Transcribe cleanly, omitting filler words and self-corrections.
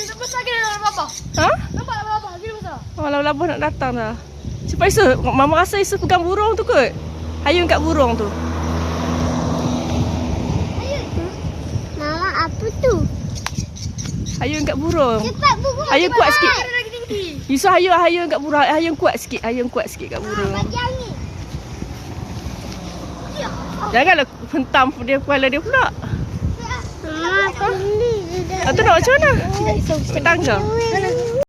Nampak sakit dalam bapa. Ha? Nampak dalam bapa. Gini besar. Oh, laba-laba nak datang dah. Cepat Isu, Mama rasa Isu pegang burung tu kot. Hayun kat burung tu. Mama, apa tu? Hayun kat burung. Cepat burung. Hayun kuat sikit. Ada lagi tinggi. Isu hayun kat burung. Hayun kuat sikit. Hayun kuat sikit kat burung. Bagi angin. Janganlah hentam dia kepala dia pula. Mama, ini. Tu nak macam mana? Ke tangga?